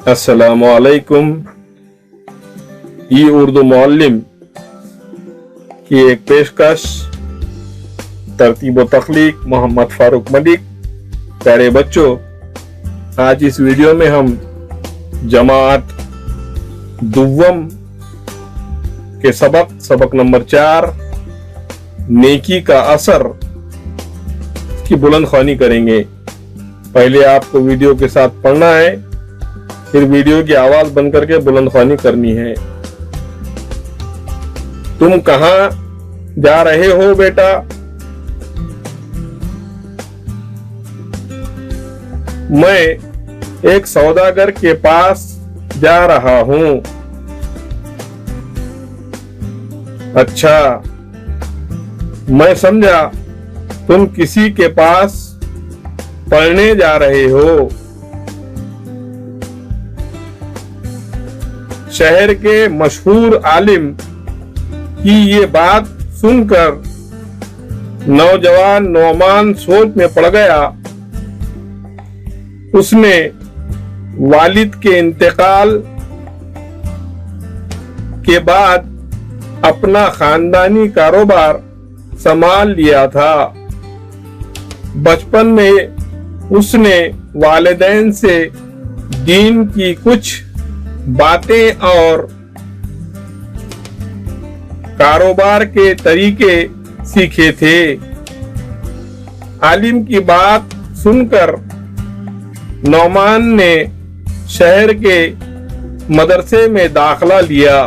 अस्सलामु अलैकुम। ई उर्दू मुअल्लिम की एक पेशकश। तरतीब व तख्लीक मोहम्मद फारूक मलिक। प्यारे बच्चों, आज इस वीडियो में हम जमात दुव्वम के सबक नंबर 4 नेकी का असर की बुलंदख्वानी करेंगे। पहले आपको वीडियो के साथ पढ़ना है, फिर वीडियो की आवाज बंद करके बुलंदख्वानी करनी है। तुम कहां जा रहे हो बेटा? मैं एक सौदागर के पास जा रहा हूं। अच्छा, मैं समझा तुम किसी के पास पढ़ने जा रहे हो। शहर के मशहूर आलिम की ये बात सुनकर नौजवान नौमान सोच में पड़ गया। उसने वालिद के इंतकाल के बाद अपना खानदानी कारोबार संभाल लिया था। बचपन में उसने वालिदैन से दीन की कुछ बातें और कारोबार के तरीके सीखे थे। आलिम की बात सुनकर नौमान ने शहर के मदरसे में दाखला लिया।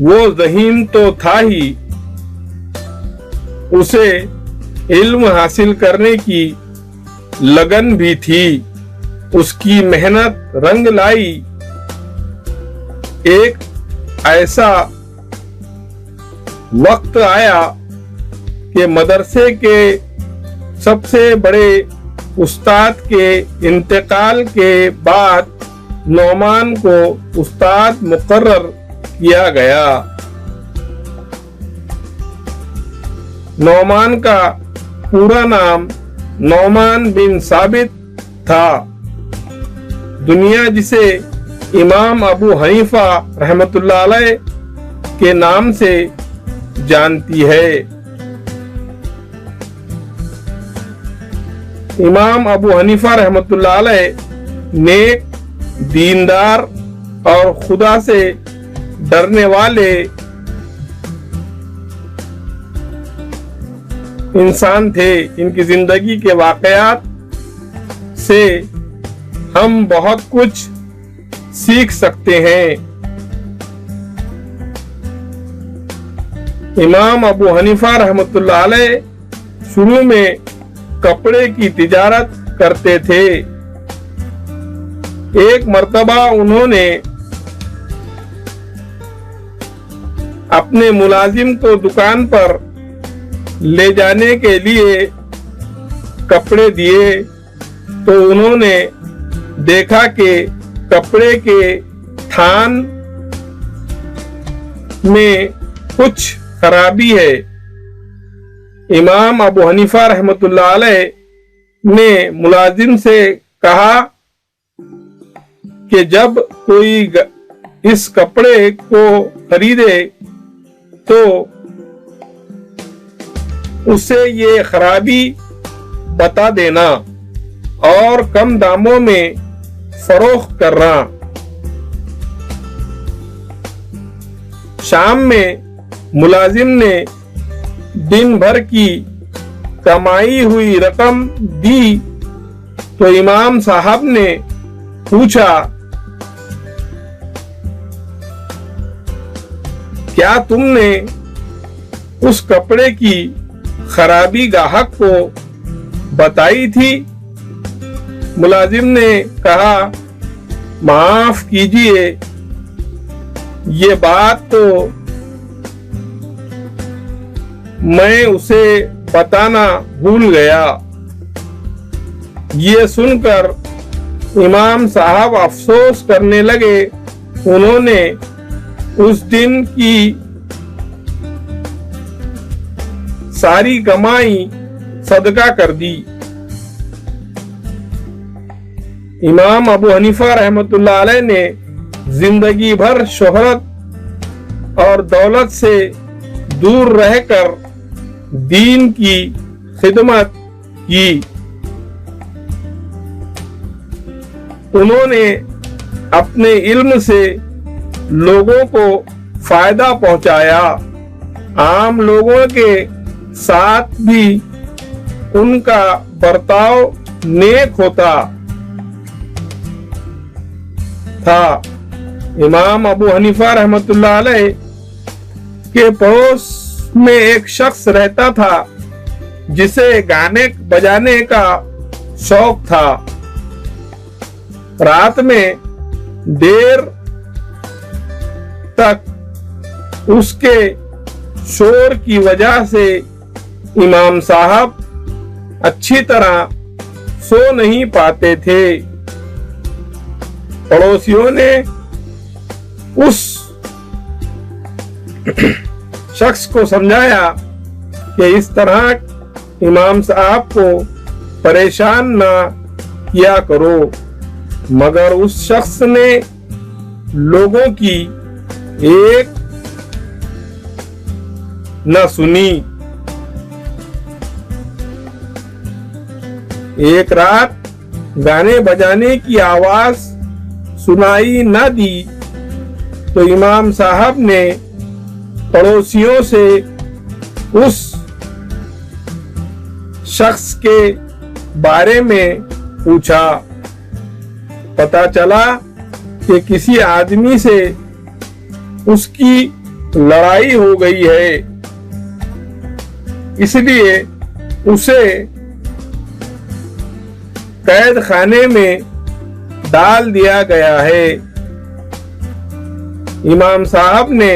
वो ज़हीन तो था ही, उसे इल्म हासिल करने की लगन भी थी। उसकी मेहनत रंग लाई। एक ऐसा वक्त आया कि मदरसे के सबसे बड़े उस्ताद के इंतकाल के बाद नौमान को उस्ताद मुकर्रर किया गया। नौमान का पूरा नाम नौमान बिन साबित था। दुनिया जिसे इमाम अबू हनीफा रहमतुल्लाह अलैह के नाम से जानती है। इमाम अबू हनीफा रहमतुल्लाह अलैह नेक, दीनदार और खुदा से डरने वाले इंसान थे। इनकी जिंदगी के वाकयात से हम बहुत कुछ सीख सकते हैं। इमाम अबू हनीफा रहमतुल्लाह अलैह शुरू में कपड़े की तिजारत करते थे। एक मर्तबा उन्होंने अपने मुलाजिम को दुकान पर ले जाने के लिए कपड़े दिए तो उन्होंने देखा कि कपड़े के थान में कुछ खराबी है। इमाम अबू हनीफा रहमतुल्लाह अलैह ने मुलाजिम से कहा कि जब कोई इस कपड़े को खरीदे तो उसे ये खराबी बता देना और कम दामों में फरोख्त करना। शाम में मुलाजिम ने दिन भर की कमाई हुई रकम दी तो इमाम साहब ने पूछा, क्या तुमने उस कपड़े की खराबी गाहक को बताई थी? मुलाजिम ने कहा, माफ कीजिए, ये बात तो मैं उसे बताना भूल गया। ये सुनकर इमाम साहब अफसोस करने लगे। उन्होंने उस दिन की सारी कमाई सदका कर दी। इमाम अबू हनीफा रहमतुल्लाह अलैह ने जिंदगी भर शोहरत और दौलत से दूर रहकर दीन की खिदमत की। उन्होंने अपने इल्म से लोगों को फायदा पहुंचाया। आम लोगों के साथ भी उनका बर्ताव नेक होता था। इमाम अबू हनीफा रहमतुल्लाह अलैह के पड़ोस में एक शख्स रहता था जिसे गाने बजाने का शौक था। रात में देर तक उसके शोर की वजह से इमाम साहब अच्छी तरह सो नहीं पाते थे। पड़ोसियों ने उस शख्स को समझाया कि इस तरह इमाम साहब को परेशान ना किया करो, मगर उस शख्स ने लोगों की एक न सुनी। एक रात गाने बजाने की आवाज सुनाई न दी तो इमाम साहब ने पड़ोसियों से उस शख्स के बारे में पूछा। पता चला कि किसी आदमी से उसकी लड़ाई हो गई है, इसलिए उसे कैद खाने में डाल दिया गया है। इमाम साहब ने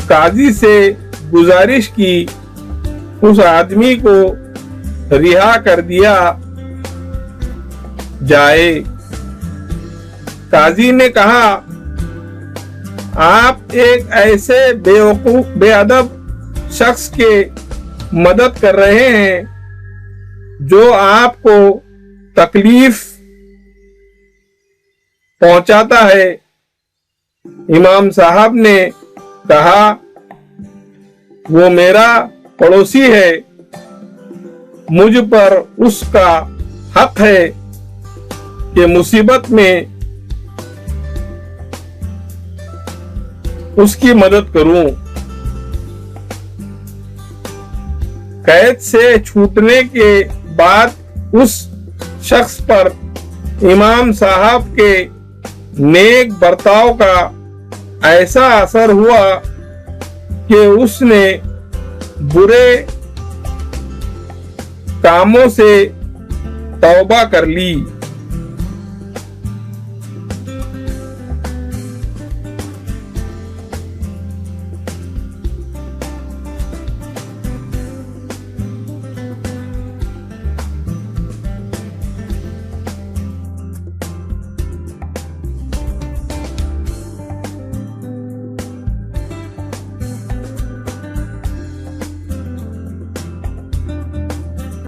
काजी से गुजारिश की उस आदमी को रिहा कर दिया जाए। काजी ने कहा, आप एक ऐसे बेवकूफ बेअदब शख्स के मदद कर रहे हैं जो आपको तकलीफ पहुंचाता है। इमाम साहब ने कहा, वो मेरा पड़ोसी है, मुझ पर उसका हक है कि मुसीबत में उसकी मदद करूं। कैद से छूटने के बाद उस शख्स पर इमाम साहब के नेक बर्ताव का ऐसा असर हुआ कि उसने बुरे कामों से तौबा कर ली।